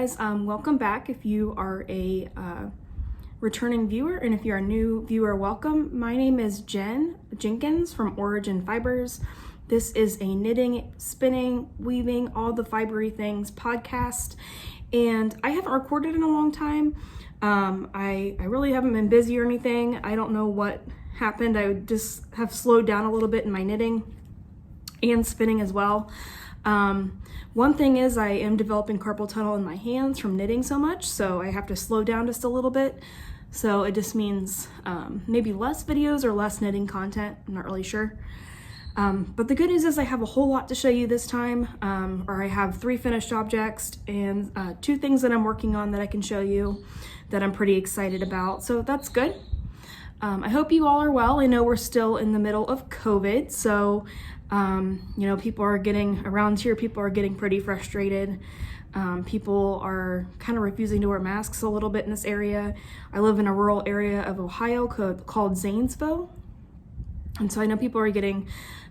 guys, welcome back. If you are a returning viewer, and if you're a new viewer, welcome. My name is Jen Jenkins from OrijennFibers. This is a knitting, spinning, weaving, all the fibery things podcast, and I haven't recorded in a long time. I really haven't been busy or anything. I don't know what happened. I just have slowed down a little bit in my knitting and spinning as well. One thing is I am developing carpal tunnel in my hands from knitting so much, so I have to slow down just a little bit. So it just means maybe less videos or less knitting content. I'm not really sure. But the good news is I have a whole lot to show you this time, or I have 3 finished objects and 2 things that I'm working on that I can show you that I'm pretty excited about. So that's good. I hope you all are well. I know we're still in the middle of COVID, so you know, people are getting pretty frustrated. People are kind of refusing to wear masks a little bit in this area. I live in a rural area of Ohio called Zanesville. And so I know people are getting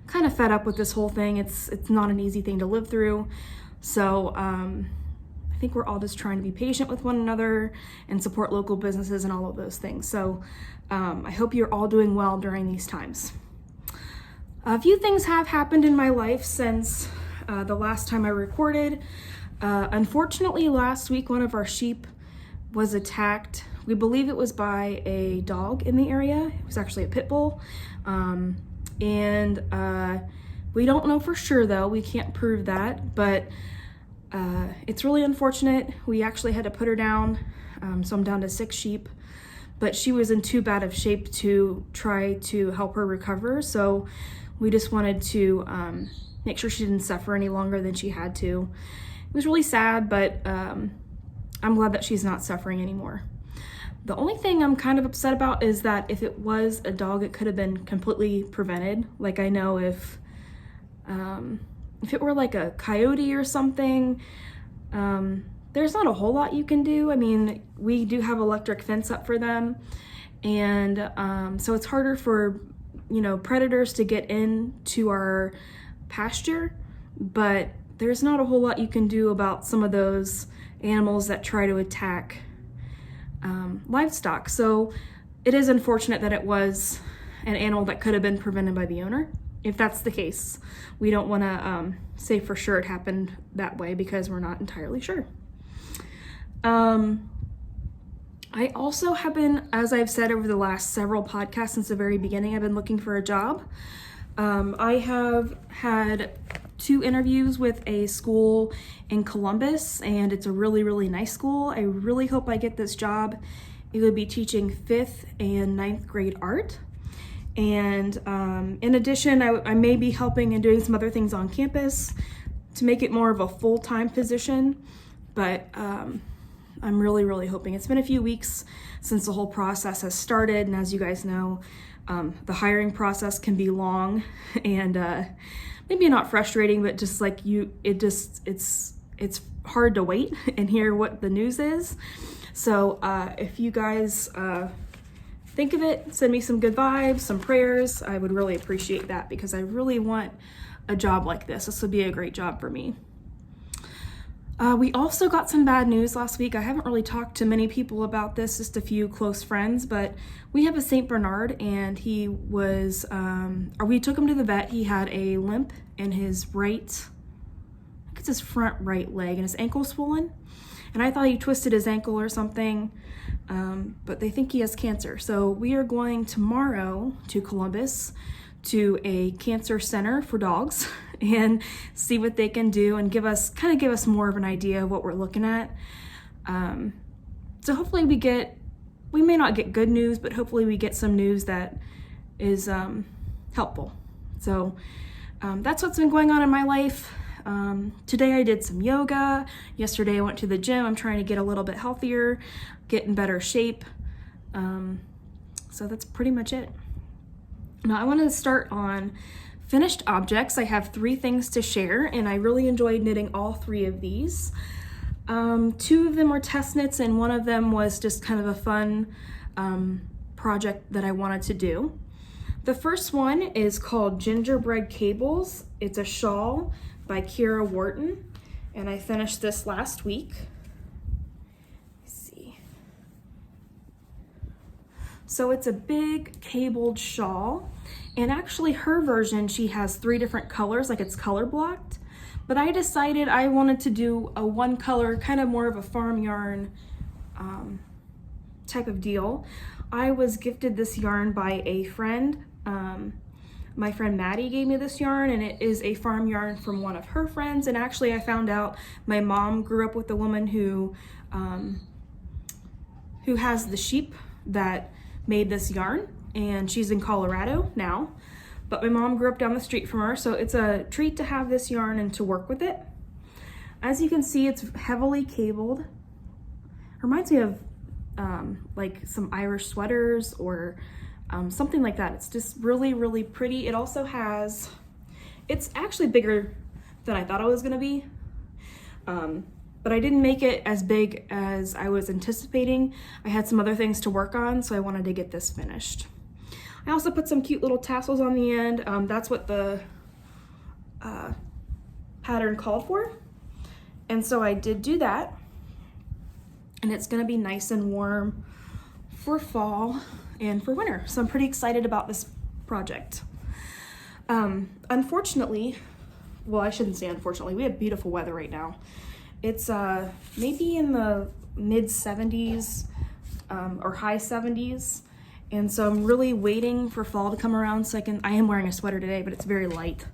kind of fed up with this whole thing. It's not an easy thing to live through. So I think we're all just trying to be patient with one another and support local businesses and all of those things. So I hope you're all doing well during these times. A few things have happened in my life since the last time I recorded. Unfortunately, last week, one of our sheep was attacked. We believe it was by a dog in the area. It was actually a pit bull. And we don't know for sure though. We can't prove that, but it's really unfortunate. We actually had to put her down. So I'm down to 6 sheep, but she was in too bad of shape to try to help her recover. So we just wanted to make sure she didn't suffer any longer than she had to. It was really sad, but I'm glad that she's not suffering anymore. The only thing I'm kind of upset about is that if it was a dog, it could have been completely prevented. Like, I know if it were like a coyote or something, there's not a whole lot you can do. I mean, we do have electric fence up for them, and so it's harder for, you know, predators to get into our pasture, but there's not a whole lot you can do about some of those animals that try to attack livestock. So it is unfortunate that it was an animal that could have been prevented by the owner. If that's the case, we don't want to say for sure it happened that way because we're not entirely sure. I also have been, as I've said over the last several podcasts since the very beginning, I've been looking for a job. I have had 2 interviews with a school in Columbus, and it's a really, really nice school. I really hope I get this job. It would be teaching 5th and 9th grade art. And in addition, I may be helping and doing some other things on campus to make it more of a full-time position, but I'm really, really hoping. It's been a few weeks since the whole process has started, and as you guys know, the hiring process can be long and maybe not frustrating, but just like it's hard to wait and hear what the news is. So if you guys think of it, send me some good vibes, some prayers. I would really appreciate that because I really want a job like this. This would be a great job for me. We also got some bad news last week. I haven't really talked to many people about this, just a few close friends, but we have a St. Bernard, and he was, we took him to the vet. He had a limp in his his front right leg, and his ankle swollen. And I thought he twisted his ankle or something, but they think he has cancer. So we are going tomorrow to Columbus to a cancer center for dogs and see what they can do and give us more of an idea of what we're looking at. So hopefully we may not get good news, but hopefully we get some news that is helpful. So that's what's been going on in my life. Today I did some yoga. Yesterday I went to the gym. I'm trying to get a little bit healthier, get in better shape. So that's pretty much it. Now I want to start on finished objects. I have 3 things to share, and I really enjoyed knitting all 3 of these. 2 of them were test knits, and one of them was just kind of a fun project that I wanted to do. The first one is called Gingerbread Cables. It's a shawl by Kira Wharton, and I finished this last week. So it's a big cabled shawl, and actually her version, she has 3 different colors, like it's color blocked. But I decided I wanted to do a one color, kind of more of a farm yarn type of deal. I was gifted this yarn by a friend. My friend Maddie gave me this yarn, and it is a farm yarn from one of her friends. And actually I found out my mom grew up with a woman who has the sheep that made this yarn, and she's in Colorado now. But my mom grew up down the street from her, so it's a treat to have this yarn and to work with it. As you can see, it's heavily cabled. Reminds me of like some Irish sweaters or something like that. It's just really, really pretty. It also has, it's actually bigger than I thought it was gonna be. But I didn't make it as big as I was anticipating. I had some other things to work on, so I wanted to get this finished. I also put some cute little tassels on the end. That's what the pattern called for. And so I did do that. And it's gonna be nice and warm for fall and for winter. So I'm pretty excited about this project. Unfortunately, well, I shouldn't say unfortunately, we have beautiful weather right now. It's maybe in the mid 70s or high 70s. And so I'm really waiting for fall to come around so I am wearing a sweater today, but it's very light.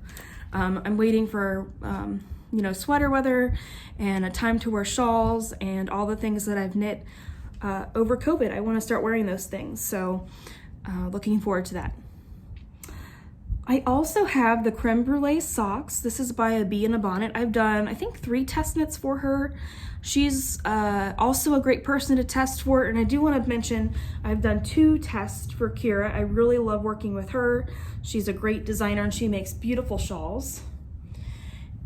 I'm waiting for, you know, sweater weather and a time to wear shawls and all the things that I've knit over COVID. I want to start wearing those things. So looking forward to that. I also have the Crème Brulee socks. This is by a Bee in a Bonnet. I've done, I think, 3 test knits for her. She's also a great person to test for, and I do want to mention I've done 2 tests for Kira. I really love working with her. She's a great designer and she makes beautiful shawls.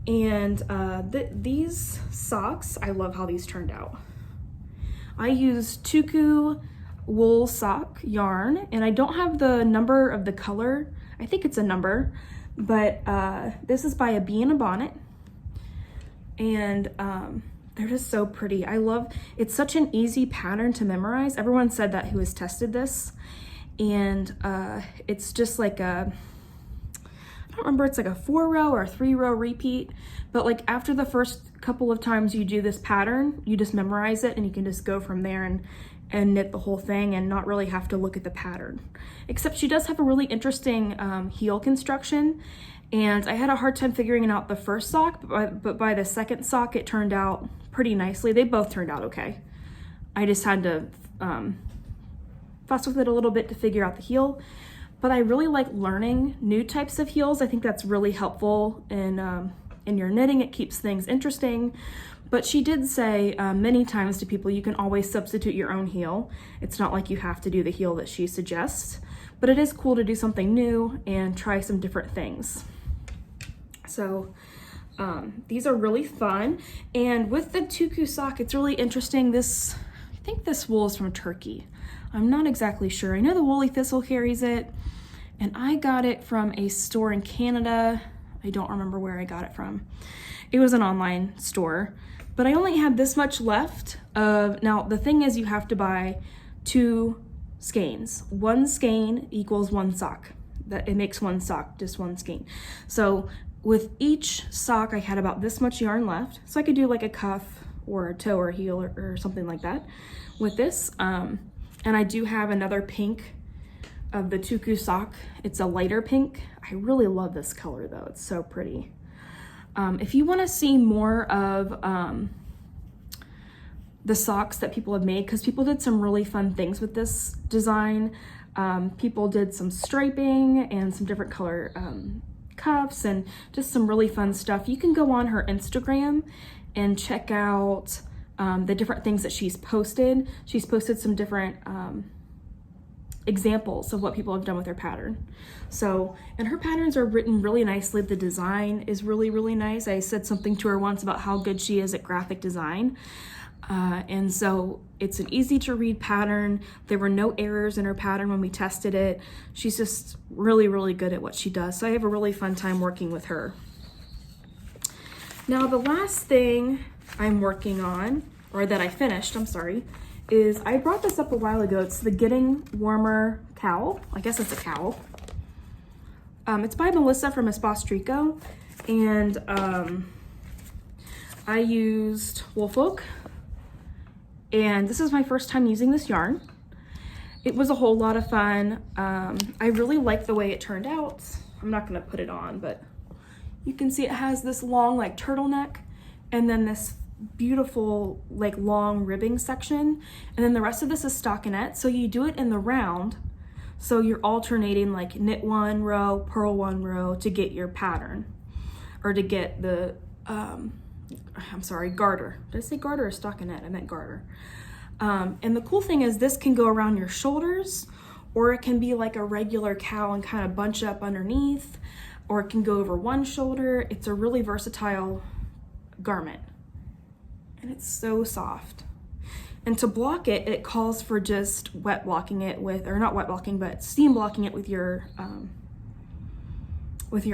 And these socks, I love how these turned out. I used Tuku wool sock yarn, and I don't have the number of the color. I think it's a number, but this is by a Bee in a Bonnet, and they're just so pretty. I love, it's such an easy pattern to memorize. Everyone said that who has tested this, and it's just like a, I don't remember, it's like a 4-row or a 3-row repeat, but like after the first couple of times you do this pattern, you just memorize it and you can just go from there and knit the whole thing and not really have to look at the pattern. Except she does have a really interesting heel construction, and I had a hard time figuring out the first sock, but by the second sock it turned out pretty nicely. They both turned out okay. I just had to fuss with it a little bit to figure out the heel, but I really like learning new types of heels. I think that's really helpful in your knitting. It keeps things interesting. But she did say many times to people, you can always substitute your own heel. It's not like you have to do the heel that she suggests, but it is cool to do something new and try some different things. So these are really fun. And with the Tuku sock, it's really interesting. This, I think this wool is from Turkey. I'm not exactly sure. I know the Woolly Thistle carries it, and I got it from a store in Canada. I don't remember where I got it from. It was an online store. But I only had this much left of, now the thing is you have to buy 2 skeins. 1 skein equals 1 sock. That it makes 1 sock, just 1 skein. So with each sock I had about this much yarn left. So I could do like a cuff or a toe or a heel or something like that with this. And I do have another pink of the Tuku sock. It's a lighter pink. I really love this color though, it's so pretty. If you want to see more of the socks that people have made, because people did some really fun things with this design. People did some striping and some different color cuffs and just some really fun stuff. You can go on her Instagram and check out the different things that she's posted. She's posted some different examples of what people have done with her pattern. So, and her patterns are written really nicely. The design is really, really nice. I said something to her once about how good she is at graphic design. And so it's an easy to read pattern. There were no errors in her pattern when we tested it. She's just really, really good at what she does. So I have a really fun time working with her. Now the last thing I'm working on, or that I finished, I'm sorry, is, I brought this up a while ago. It's the Getting Warmer Cowl. I guess it's a cowl. It's by Melissa from Espace Tricot, and I used Woolfolk, and this is my first time using this yarn. It was a whole lot of fun. I really like the way it turned out. I'm not gonna put it on, but you can see it has this long like turtleneck, and then this beautiful like long ribbing section, and then the rest of this is stockinette. So you do it in the round, so you're alternating like knit one row, purl one row to get your pattern, or to get the I'm sorry, garter. Did I say garter or stockinette? I meant garter. And the cool thing is this can go around your shoulders, or it can be like a regular cowl and kind of bunch up underneath, or it can go over one shoulder. It's a really versatile garment, and it's so soft. And to block it, it calls for just wet blocking it with, or not wet blocking, but steam blocking it with your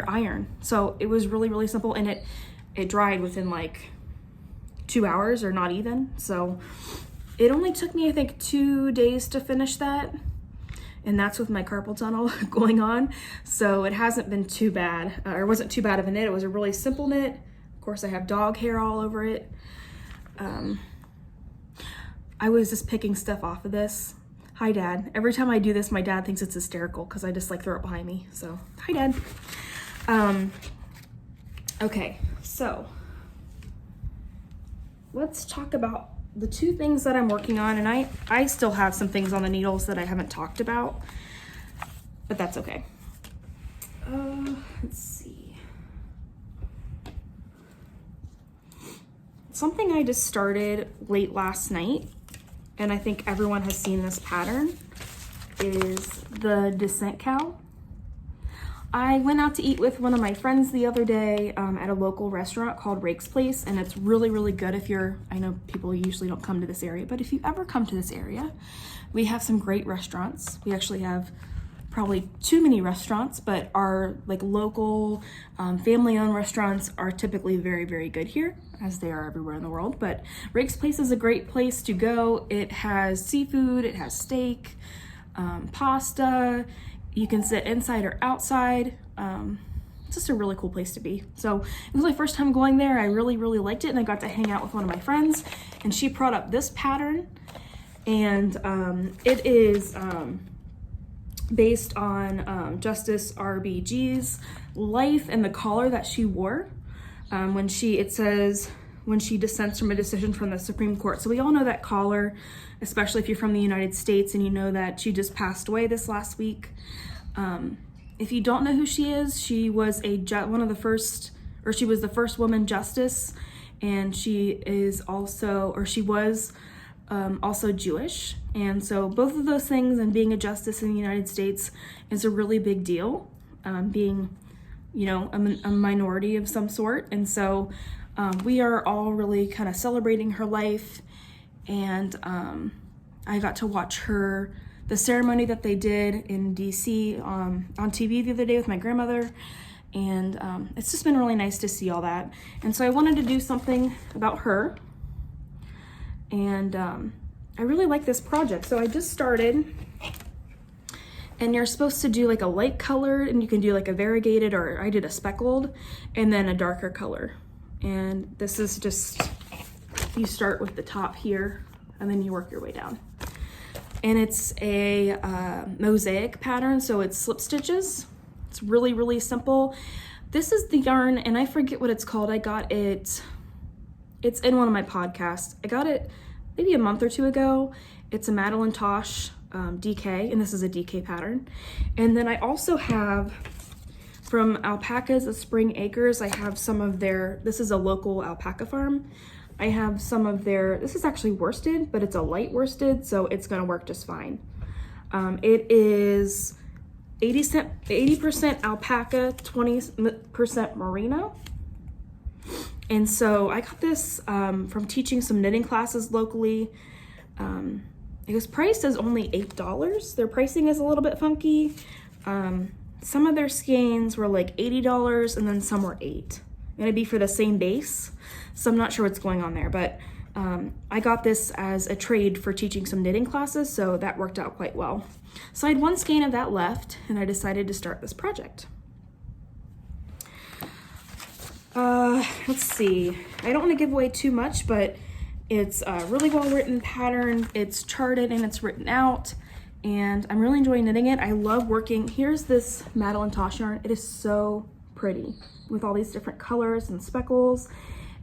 iron. So it was really, really simple, and it dried within like 2 hours, or not even. So it only took me, I think, 2 days to finish that. And that's with my carpal tunnel going on. So it hasn't been too bad, or wasn't too bad of a knit. It was a really simple knit. Of course, I have dog hair all over it. I was just picking stuff off of this. Hi, Dad. Every time I do this, my dad thinks it's hysterical because I just like throw it behind me. So, hi, Dad. Okay, so let's talk about the two things that I'm working on, and I still have some things on the needles that I haven't talked about, but that's okay. Let's see. Something I just started late last night, and I think everyone has seen this pattern, is the Dissent cowl. I went out to eat with one of my friends the other day at a local restaurant called Rake's Place, and it's really, really good if you're, I know people usually don't come to this area, but if you ever come to this area, we have some great restaurants. We actually have probably too many restaurants, but our like local family-owned restaurants are typically very, very good here, as they are everywhere in the world. But Rake's Place is a great place to go. It has seafood, it has steak, pasta. You can sit inside or outside. It's just a really cool place to be. So it was my first time going there. I really, really liked it, and I got to hang out with one of my friends, and she brought up this pattern, and it is based on Justice RBG's life and the collar that she wore it says when she dissents from a decision from the Supreme Court. So we all know that collar, especially if you're from the United States and you know that she just passed away this last week. If you don't know who she is, she was she was the first woman justice, and she was also Jewish. And so both of those things, and being a justice in the United States, is a really big deal, being, you know, a minority of some sort. And so we are all really kind of celebrating her life, and I got to watch the ceremony that they did in DC on TV the other day with my grandmother, and it's just been really nice to see all that. And so I wanted to do something about her, and I really like this project. So I just started, and you're supposed to do like a light colored, and you can do like a variegated, or I did a speckled, and then a darker color. And this is just, you start with the top here, and then you work your way down. And it's a mosaic pattern, so it's slip stitches. It's really, really simple. This is the yarn, and I forget what it's called. I got it, it's in one of my podcasts. I got it maybe a month or two ago. It's a Madeline Tosh DK, and this is a DK pattern. And then I also have from Alpacas of Spring Acres, I have some of this is a local alpaca farm. I have some of this is actually worsted, but it's a light worsted, so it's gonna work just fine. It is 80% alpaca, 20% merino. And so I got this from teaching some knitting classes locally. It was priced as only $8. Their pricing is a little bit funky. Some of their skeins were like $80, and then some were $8. It'd be for the same base, so I'm not sure what's going on there, but I got this as a trade for teaching some knitting classes, so that worked out quite well. So I had one skein of that left, and I decided to start this project. Let's see. I don't want to give away too much, but it's a really well written pattern. It's charted and it's written out, and I'm really enjoying knitting it. I love working. Here's this Madeline Tosh yarn. It is so pretty with all these different colors and speckles,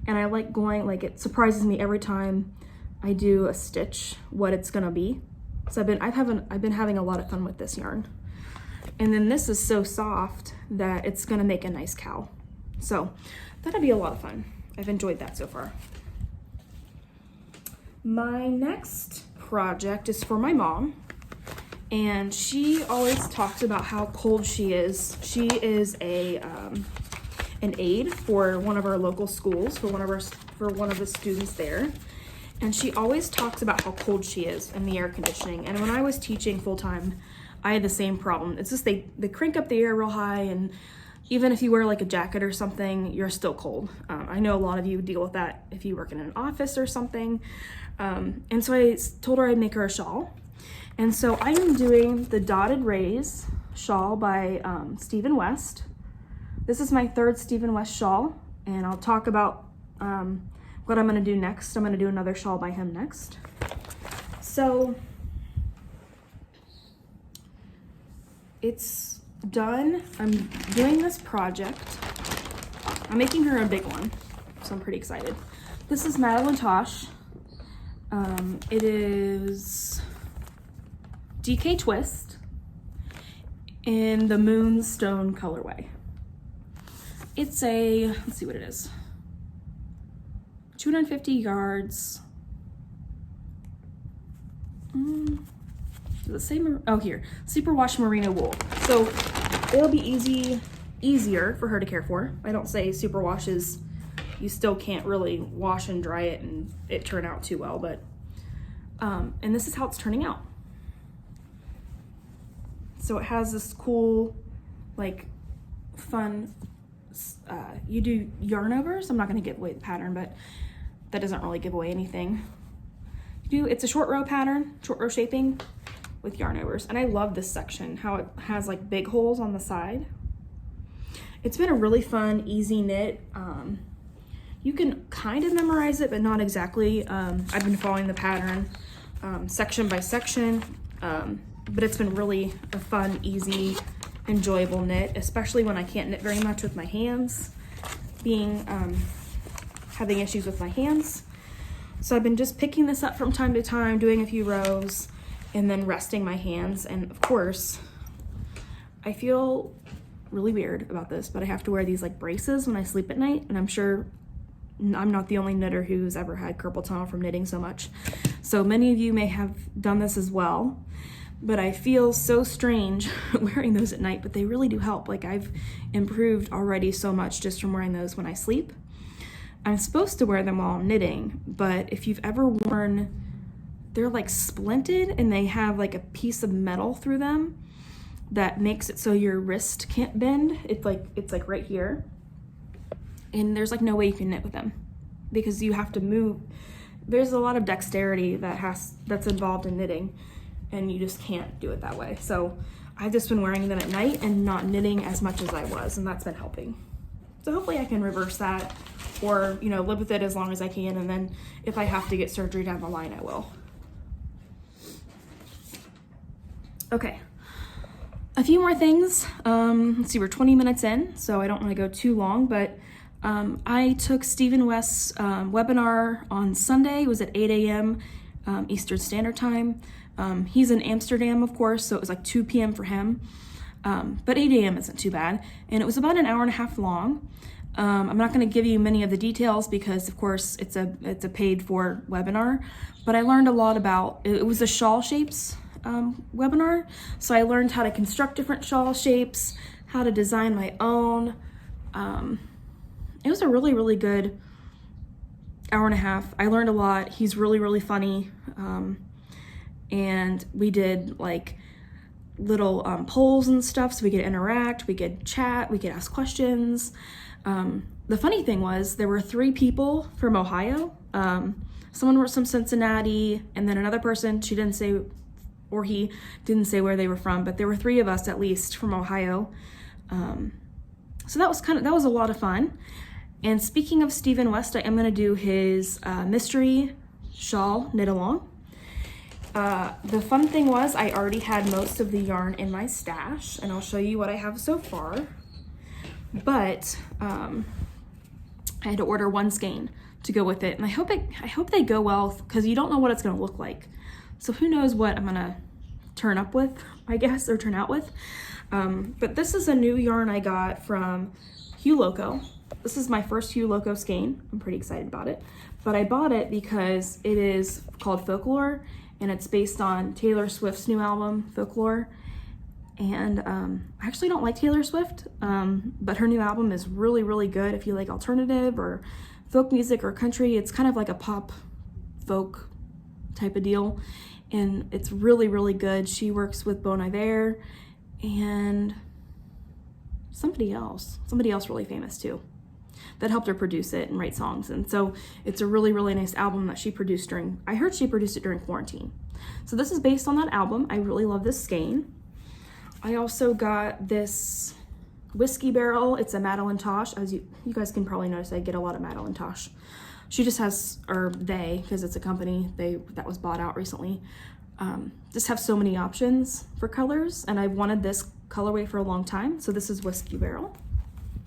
and I like going, like, it surprises me every time I do a stitch what it's gonna be. So I've been having a lot of fun with this yarn. And then this is so soft that it's gonna make a nice cowl. So that'll be a lot of fun. I've enjoyed that so far. My next project is for my mom, and she always talks about how cold she is. She is an aide for one of our local schools, for one of the students there. And she always talks about how cold she is in the air conditioning. And when I was teaching full-time, I had the same problem. It's just they crank up the air real high, and even if you wear like a jacket or something, you're still cold. I know a lot of you deal with that if you work in an office or something. And so I told her I'd make her a shawl. And so I am doing the Dotted Rays shawl by Stephen West. This is my third Stephen West shawl, and I'll talk about what I'm gonna do next. I'm gonna do another shawl by him next. So it's done. I'm doing this project. I'm making her a big one, so I'm pretty excited. This is Madeline Tosh. It is DK Twist in the Moonstone colorway. It's a, let's see what it is, 250 yards. Does it say, oh here, superwash merino wool. So it'll be easier for her to care for. I don't say superwash is, you still can't really wash and dry it and it turn out too well, but, and this is how it's turning out. So it has this cool, like, fun, you do yarn overs. I'm not gonna give away the pattern, but that doesn't really give away anything. It's a short row pattern, short row shaping with yarn overs. And I love this section, how it has like big holes on the side. It's been a really fun, easy knit. You can kind of memorize it, but not exactly. I've been following the pattern section by section, but it's been really a fun, easy, enjoyable knit, especially when I can't knit very much with my hands, having issues with my hands. So I've been just picking this up from time to time, doing a few rows, and then resting my hands. And of course, I feel really weird about this, but I have to wear these like braces when I sleep at night, and I'm sure I'm not the only knitter who's ever had carpal tunnel from knitting so much. So many of you may have done this as well, but I feel so strange wearing those at night, but they really do help. Like, I've improved already so much just from wearing those when I sleep. I'm supposed to wear them while I'm knitting, but if you've ever worn, they're like splinted and they have like a piece of metal through them that makes it so your wrist can't bend. It's like right here. And there's like no way you can knit with them because you have to move. There's a lot of dexterity that's involved in knitting, and you just can't do it that way. So I've just been wearing them at night and not knitting as much as I was, and that's been helping. So hopefully I can reverse that, or, you know, live with it as long as I can, and then if I have to get surgery down the line, I will. Okay, a few more things. Let's see, we're 20 minutes in, so I don't want to go too long, but I took Stephen West's webinar on Sunday. It was at 8 a.m. Eastern Standard Time. He's in Amsterdam, of course, so it was like 2 p.m. for him. But 8 a.m. isn't too bad. And it was about an hour and a half long. I'm not going to give you many of the details because, of course, it's a paid for webinar. But I learned a lot about, it was a shawl shapes webinar. So I learned how to construct different shawl shapes, how to design my own. It was a really, really good hour and a half. I learned a lot. He's really, really funny. And we did like little polls and stuff so we could interact, we could chat, we could ask questions. The funny thing was there were 3 people from Ohio. someone wrote some Cincinnati, and then another person, she didn't say, or he didn't say where they were from, but there were 3 of us at least from Ohio. So that was a lot of fun. And speaking of Stephen West, I am gonna do his mystery shawl knit along. The fun thing was I already had most of the yarn in my stash, and I'll show you what I have so far. But I had to order 1 skein to go with it, and I hope they go well, because you don't know what it's gonna look like. So who knows what I'm gonna turn up with, I guess, or turn out with. But this is a new yarn I got from Hue Loco. This is my first Hue Loco skein. I'm pretty excited about it. But I bought it because it is called Folklore, and it's based on Taylor Swift's new album, Folklore. And I actually don't like Taylor Swift, but her new album is really, really good. If you like alternative or folk music or country, it's kind of like a pop folk type of deal. And it's really, really good. She works with Bonnet and somebody else really famous too, that helped her produce it and write songs. And so it's a really, really nice album that she produced I heard she produced it during quarantine. So this is based on that album. I really love this skein. I also got this whiskey barrel. It's a Madeline Tosh. As you guys can probably notice, I get a lot of Madeline Tosh. She just has, or they, because it's a company that was bought out recently, just have so many options for colors, and I've wanted this colorway for a long time. So this is Whiskey Barrel.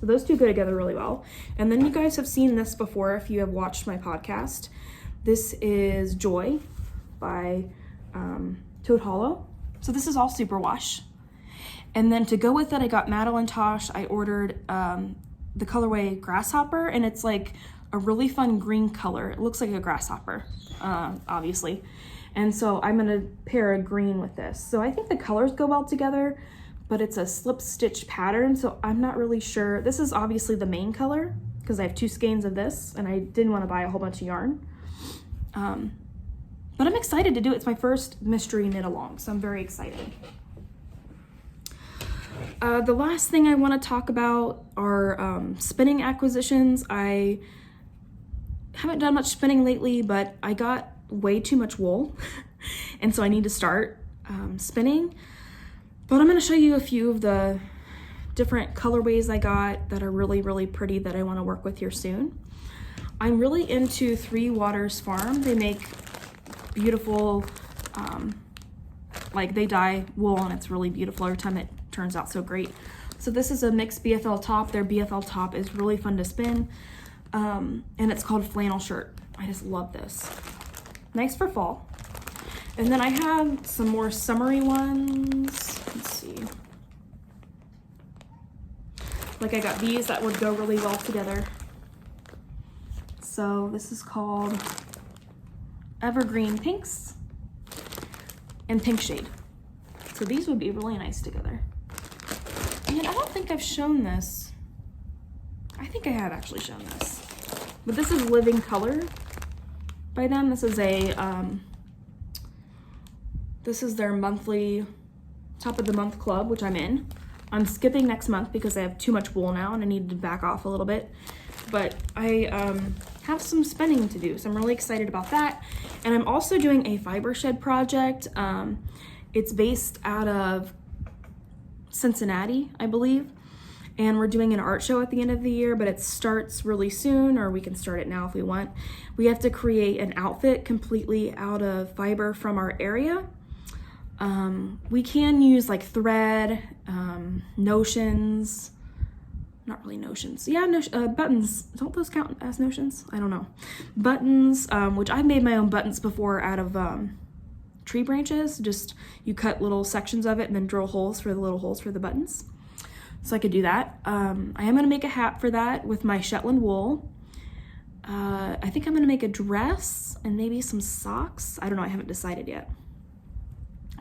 So those 2 go together really well. And then you guys have seen this before if you have watched my podcast. This is Joy by Toad Hollow. So this is all superwash. And then to go with it, I got Madeline Tosh. I ordered the colorway Grasshopper, and it's like a really fun green color. It looks like a grasshopper, obviously. And so I'm gonna pair a green with this. So I think the colors go well together, but it's a slip stitch pattern, so I'm not really sure. This is obviously the main color, because I have 2 skeins of this, and I didn't want to buy a whole bunch of yarn. But I'm excited to do it. It's my first mystery knit along, so I'm very excited. The last thing I want to talk about are spinning acquisitions. I haven't done much spinning lately, but I got way too much wool, and so I need to start spinning. But I'm going to show you a few of the different colorways I got that are really, really pretty that I want to work with here soon. I'm really into 3 Waters Farm. They make beautiful, like they dye wool, and it's really beautiful every time it turns out so great. So this is a mixed BFL top. Their BFL top is really fun to spin, and it's called Flannel Shirt. I just love this. Nice for fall. And then I have some more summery ones. Let's see. Like I got these that would go really well together. So this is called Evergreen Pinks and Pink Shade. So these would be really nice together. And I don't think I've shown this. I think I have actually shown this. But this is Living Color by them. This is their monthly top of the month club, which I'm in. I'm skipping next month because I have too much wool now and I need to back off a little bit. But I have some spinning to do, so I'm really excited about that. And I'm also doing a fiber shed project. It's based out of Cincinnati, I believe. And we're doing an art show at the end of the year, but it starts really soon, or we can start it now if we want. We have to create an outfit completely out of fiber from our area. We can use like thread, notions, not really notions. Yeah, buttons. Don't those count as notions? I don't know. Buttons, which I've made my own buttons before out of tree branches. Just you cut little sections of it and then drill holes for the little holes for the buttons. So I could do that. I am gonna make a hat for that with my Shetland wool. I think I'm gonna make a dress and maybe some socks. I don't know, I haven't decided yet.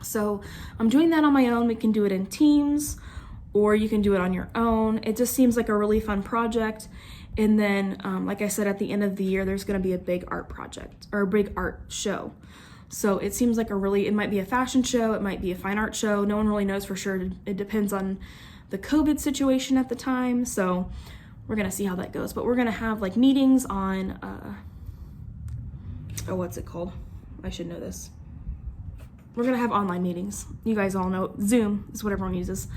So I'm doing that on my own. We can do it in teams, or you can do it on your own. It just seems like a really fun project. And then, like I said, at the end of the year, there's gonna be a big art project, or a big art show. So it seems like it might be a fashion show, it might be a fine art show. No one really knows for sure. It depends on the COVID situation at the time. So we're gonna see how that goes. But we're gonna have like meetings on oh, what's it called? I should know this. We're gonna have online meetings. You guys all know Zoom is what everyone uses.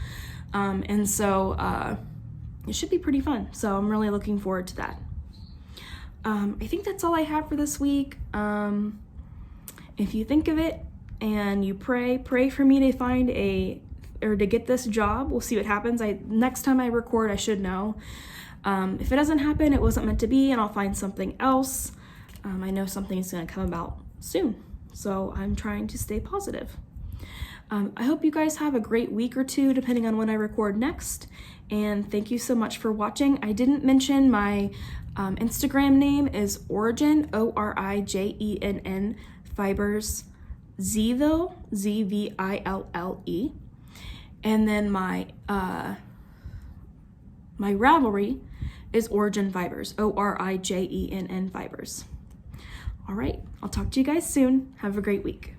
And so it should be pretty fun. So I'm really looking forward to that. I think that's all I have for this week. If you think of it and you pray for me to find to get this job. We'll see what happens. Next time I record, I should know. If it doesn't happen, it wasn't meant to be, and I'll find something else. I know something's gonna come about soon, so I'm trying to stay positive. I hope you guys have a great week or two, depending on when I record next, and thank you so much for watching. I didn't mention my Instagram name is Orijenn, Orijenn Fiberszville, Zville. And then my Ravlery is OrijennFibers, Orijenn Fibers. All right, I'll talk to you guys soon. Have a great week.